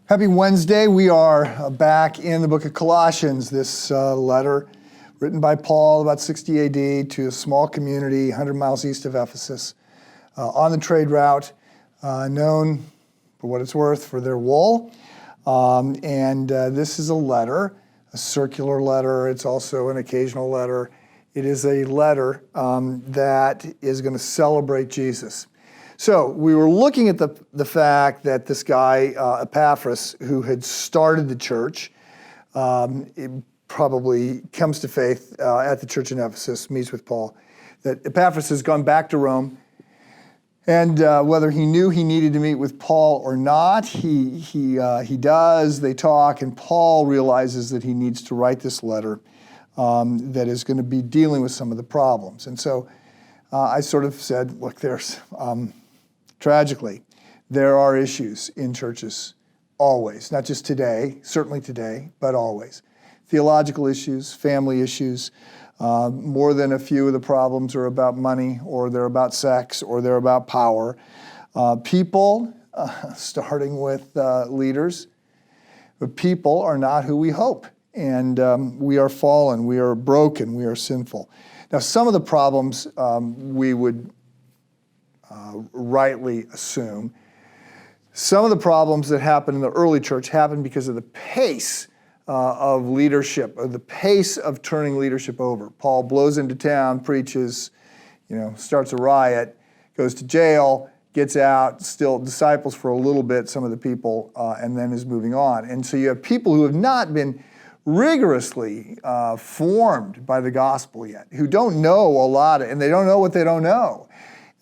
Happy Wednesday. We are back in the book of Colossians, this letter written by Paul about 60 AD to a small community 100 miles east of Ephesus on the trade route, known for what it's worth for their wool. This is a letter, a circular letter. It's also an occasional letter. It is a letter that is going to celebrate Jesus. So we were looking at the fact that this guy, Epaphras, who had started the church, probably comes to faith at the church in Ephesus, meets with Paul, that Epaphras has gone back to Rome, and whether he knew he needed to meet with Paul or not, he does, they talk, and Paul realizes that he needs to write this letter that is going to be dealing with some of the problems. And so I sort of said, look, tragically, there are issues in churches always, not just today, certainly today, but always. Theological issues, family issues, more than a few of the problems are about money, or they're about sex, or they're about power. People, starting with leaders, but people are not who we hope. And we are fallen, we are broken, we are sinful. Now, some of the problems we would rightly assume. Some of the problems that happened in the early church happened because of the pace of leadership, or the pace of turning leadership over. Paul blows into town, preaches, starts a riot, goes to jail, gets out, still disciples for a little bit, some of the people, and then is moving on. And so you have people who have not been rigorously formed by the gospel yet, who don't know a lot, and they don't know what they don't know.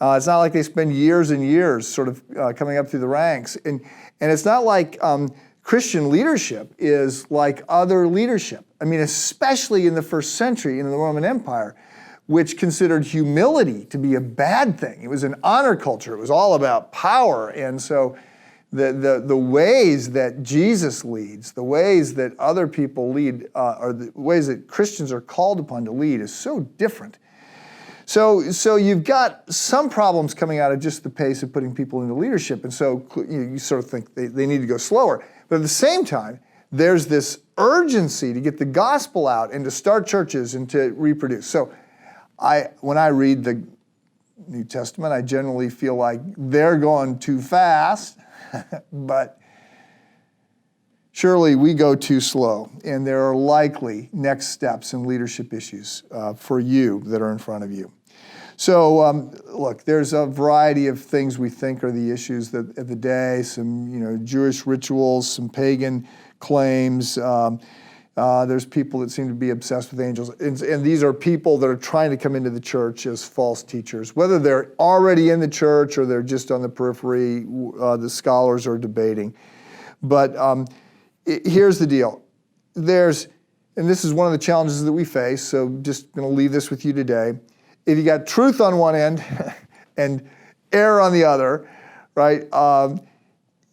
It's not like they spend years and years sort of coming up through the ranks. And it's not like Christian leadership is like other leadership. I mean, especially in the first century in the Roman Empire, which considered humility to be a bad thing. It was an honor culture. It was all about power. And so the ways that Jesus leads, the ways that other people lead, or the ways that Christians are called upon to lead is so different. So you've got some problems coming out of just the pace of putting people into leadership, and so you sort of think they need to go slower. But at the same time, there's this urgency to get the gospel out and to start churches and to reproduce. So when I read the New Testament, I generally feel like they're going too fast, but surely we go too slow, and there are likely next steps and leadership issues for you that are in front of you. So look, there's a variety of things we think are the issues of the day, some Jewish rituals, some pagan claims. There's people that seem to be obsessed with angels, and these are people that are trying to come into the church as false teachers. Whether they're already in the church or they're just on the periphery, the scholars are debating. But here's the deal. And this is one of the challenges that we face, so just going to leave this with you today. If you got truth on one end and error on the other, right?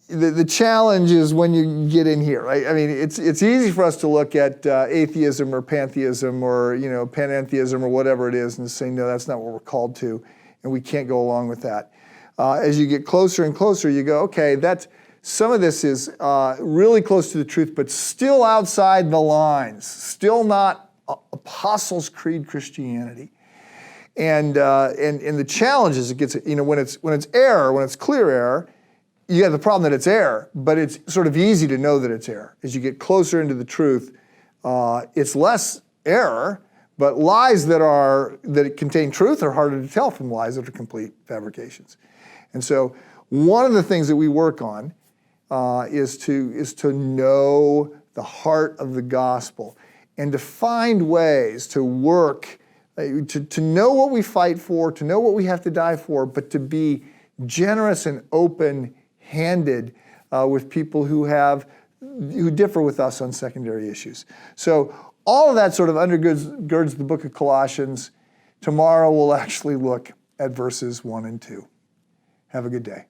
The challenge is when you get in here, right? I mean, it's easy for us to look at atheism or pantheism or panentheism or whatever it is and say, no, that's not what we're called to, and we can't go along with that. As you get closer and closer, you go, okay, some of this is really close to the truth, but still outside the lines, still not Apostles' Creed Christianity. And the challenge is it gets, when it's error, when it's clear error, you have the problem that it's error, but it's sort of easy to know that it's error. As you get closer into the truth, it's less error, but lies that contain truth are harder to tell from lies that are complete fabrications. And so one of the things that we work on is to know the heart of the gospel and to find ways to work, to know what we fight for, to know what we have to die for, but to be generous and open-handed with people who differ with us on secondary issues. So all of that sort of undergirds the book of Colossians. Tomorrow we'll actually look at verses 1 and 2. Have a good day.